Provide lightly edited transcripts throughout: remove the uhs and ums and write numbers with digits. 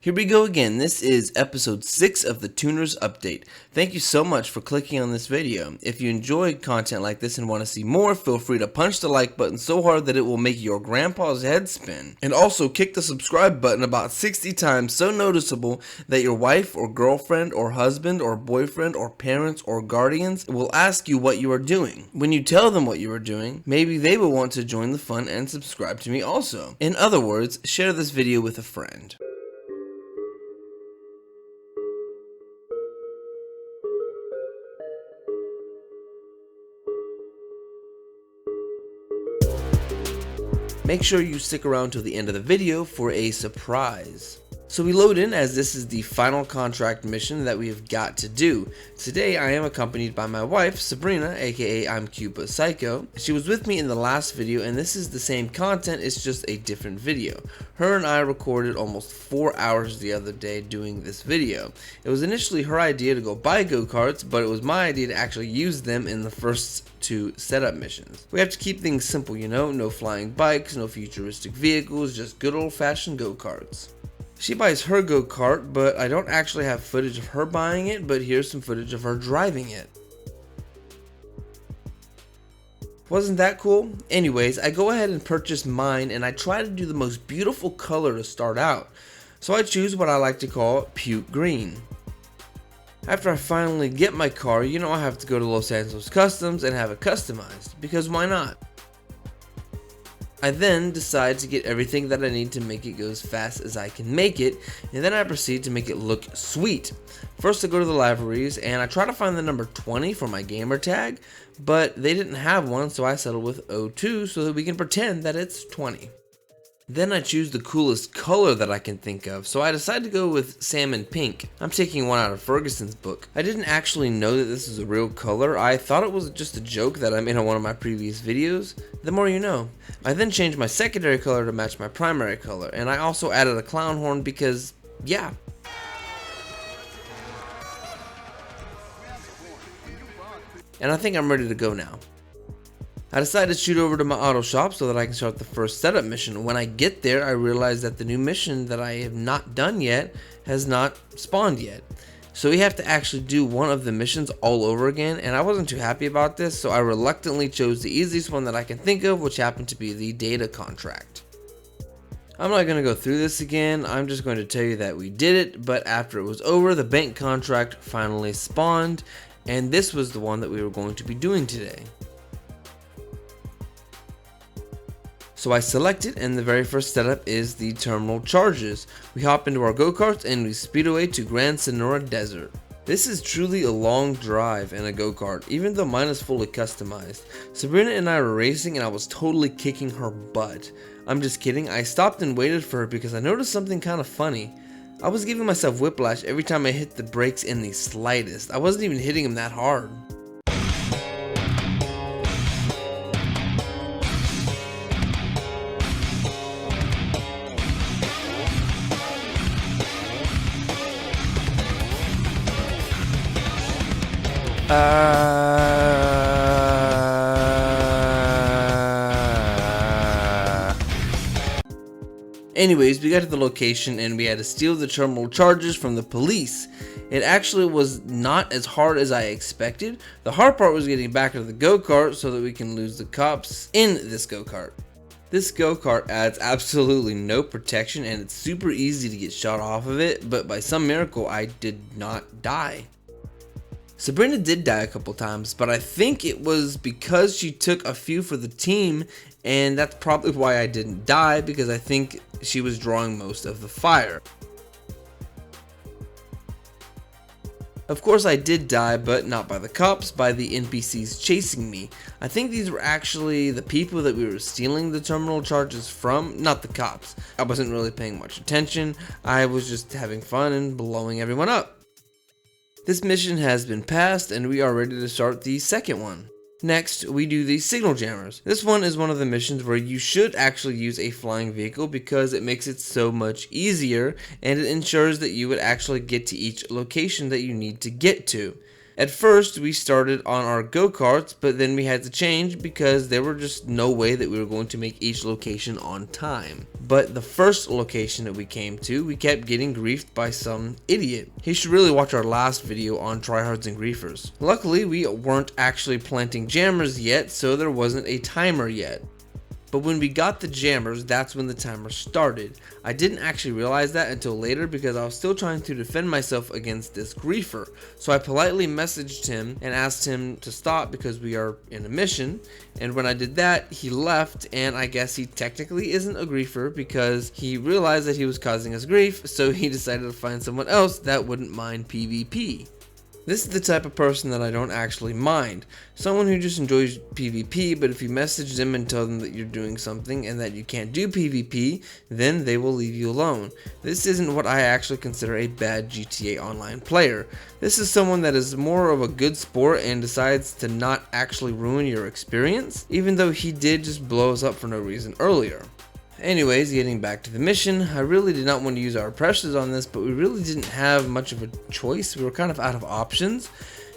Here we go again. This is episode 6 of the Tuners Update. Thank you so much for clicking on this video. If you enjoy content like this and want to see more, feel free to punch the like button so hard that it will make your grandpa's head spin. And also kick the subscribe button about 60 times so noticeable that your wife or girlfriend or husband or boyfriend or parents or guardians will ask you what you are doing. When you tell them what you are doing, maybe they will want to join the fun and subscribe to me also. In other words, share this video with a friend. Make sure you stick around till the end of the video for a surprise. So we load in as this is the final contract mission that we have got to do. Today I am accompanied by my wife, Sabrina, aka Imcutebutpsyco. She was with me in the last video and this is the same content, it's just a different video. Her and I recorded almost 4 hours the other day doing this video. It was initially her idea to go buy go-karts, but it was my idea to actually use them in the first 2 setup missions. We have to keep things simple, you know, no flying bikes, no futuristic vehicles, just good old-fashioned go-karts. She buys her go-kart, but I don't actually have footage of her buying it, but here's some footage of her driving it. Wasn't that cool? Anyways, I go ahead and purchase mine and I try to do the most beautiful color to start out. So I choose what I like to call puke green. After I finally get my car, you know I have to go to Los Angeles Customs and have it customized, because why not? I then decide to get everything that I need to make it go as fast as I can make it, and then I proceed to make it look sweet. First I go to the liveries and I try to find the number 20 for my gamer tag, but they didn't have one, so I settled with 02 so that we can pretend that it's 20. Then I choose the coolest color that I can think of, so I decide to go with salmon pink. I'm taking one out of Ferguson's book. I didn't actually know that this was a real color. I thought it was just a joke that I made on one of my previous videos. The more you know. I then changed my secondary color to match my primary color, and I also added a clown horn because, yeah. And I think I'm ready to go now. I decided to shoot over to my auto shop so that I can start the first setup mission. When I get there, I realize that the new mission that I have not done yet has not spawned yet. So we have to actually do one of the missions all over again, and I wasn't too happy about this, so I reluctantly chose the easiest one that I can think of, which happened to be the data contract. I'm not going to go through this again, I'm just going to tell you that we did it, but after it was over, the bank contract finally spawned, and this was the one that we were going to be doing today. So I select it, and the very first setup is the terminal charges. We hop into our go-karts and we speed away to Grand Senora Desert. This is truly a long drive in a go-kart, even though mine is fully customized. Sabrina and I were racing and I was totally kicking her butt. I'm just kidding, I stopped and waited for her because I noticed something kind of funny. I was giving myself whiplash every time I hit the brakes in the slightest. I wasn't even hitting them that hard. Anyways, we got to the location and we had to steal the terminal charges from the police. It actually was not as hard as I expected. The hard part was getting back into the go-kart so that we can lose the cops in this go-kart. This go-kart adds absolutely no protection and it's super easy to get shot off of it, but by some miracle I did not die. Sabrina did die a couple times, but I think it was because she took a few for the team, and that's probably why I didn't die, because I think she was drawing most of the fire. Of course I did die, but not by the cops, by the NPCs chasing me. I think these were actually the people that we were stealing the terminal charges from, not the cops. I wasn't really paying much attention, I was just having fun and blowing everyone up. This mission has been passed and we are ready to start the second one. Next, we do the signal jammers. This one is one of the missions where you should actually use a flying vehicle because it makes it so much easier and it ensures that you would actually get to each location that you need to get to. At first, we started on our go-karts, but then we had to change because there were just no way that we were going to make each location on time. But the first location that we came to, we kept getting griefed by some idiot. He should really watch our last video on tryhards and griefers. Luckily, we weren't actually planting jammers yet, so there wasn't a timer yet. But when we got the jammers, that's when the timer started. I didn't actually realize that until later because I was still trying to defend myself against this griefer. So I politely messaged him and asked him to stop because we are in a mission. And when I did that, he left, and I guess he technically isn't a griefer because he realized that he was causing us grief, so he decided to find someone else that wouldn't mind PvP. This is the type of person that I don't actually mind. Someone who just enjoys PvP, but if you message them and tell them that you're doing something and that you can't do PvP, then they will leave you alone. This isn't what I actually consider a bad GTA Online player. This is someone that is more of a good sport and decides to not actually ruin your experience, even though he did just blow us up for no reason earlier. Anyways, getting back to the mission, I really did not want to use our pressures on this, but we really didn't have much of a choice. We were kind of out of options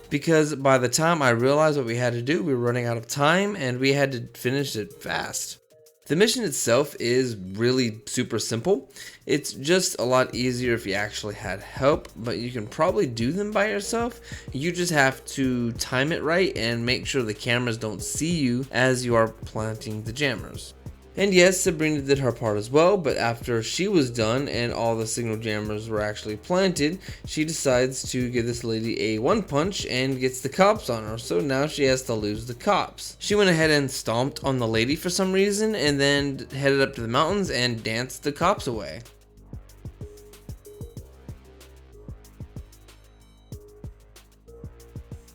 because by the time I realized what we had to do, we were running out of time and we had to finish it fast. The mission itself is really super simple. It's just a lot easier if you actually had help, but you can probably do them by yourself. You just have to time it right and make sure the cameras don't see you as you are planting the jammers. And yes, Sabrina did her part as well, but after she was done and all the signal jammers were actually planted, she decides to give this lady a one punch and gets the cops on her, so now she has to lose the cops. She went ahead and stomped on the lady for some reason and then headed up to the mountains and danced the cops away.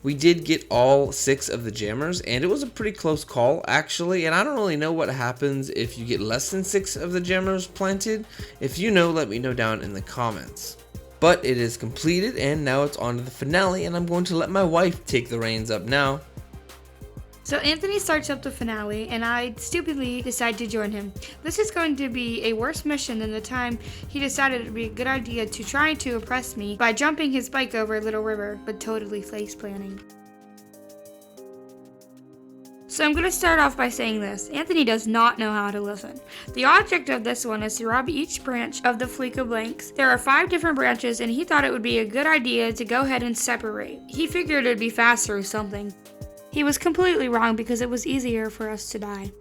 We did get all 6 of the jammers, and it was a pretty close call actually, and I don't really know what happens if you get less than 6 of the jammers planted. If you know, let me know down in the comments. But it is completed, and now it's on to the finale, and I'm going to let my wife take the reins up now. So Anthony starts up the finale, and I stupidly decide to join him. This is going to be a worse mission than the time he decided it would be a good idea to try to oppress me by jumping his bike over a little river, but totally face planting. So I'm going to start off by saying this. Anthony does not know how to listen. The object of this one is to rob each branch of the Fleeca Blanks. There are 5 different branches, and he thought it would be a good idea to go ahead and separate. He figured it would be faster or something. He was completely wrong because it was easier for us to die.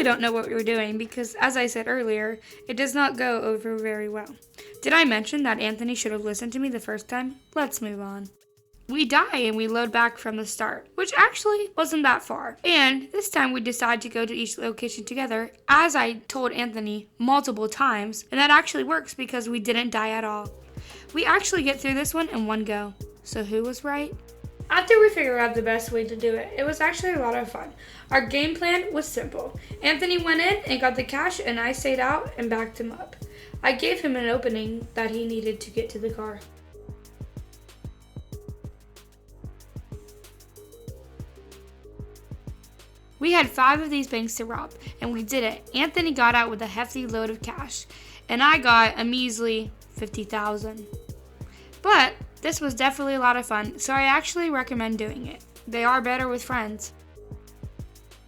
Don't know what we were doing because, as I said earlier, it does not go over very well. Did I mention that Anthony should have listened to me the first time? Let's move on. We die and we load back from the start, which actually wasn't that far. And this time we decide to go to each location together, as I told Anthony multiple times, and that actually works because we didn't die at all. We actually get through this one in one go. So who was right? After we figured out the best way to do it, it was actually a lot of fun. Our game plan was simple. Anthony went in and got the cash, and I stayed out and backed him up. I gave him an opening that he needed to get to the car. We had 5 of these banks to rob, and we did it. Anthony got out with a hefty load of cash, and I got a measly $50,000. But this was definitely a lot of fun, so I actually recommend doing it. They are better with friends.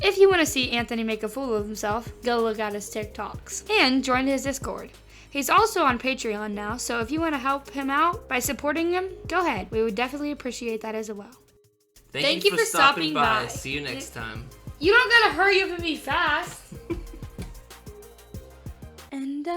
If you want to see Anthony make a fool of himself, go look at his TikToks and join his Discord. He's also on Patreon now, so if you want to help him out by supporting him, go ahead. We would definitely appreciate that as well. Thank you for stopping by. See you next time. You don't gotta hurry up and be fast. And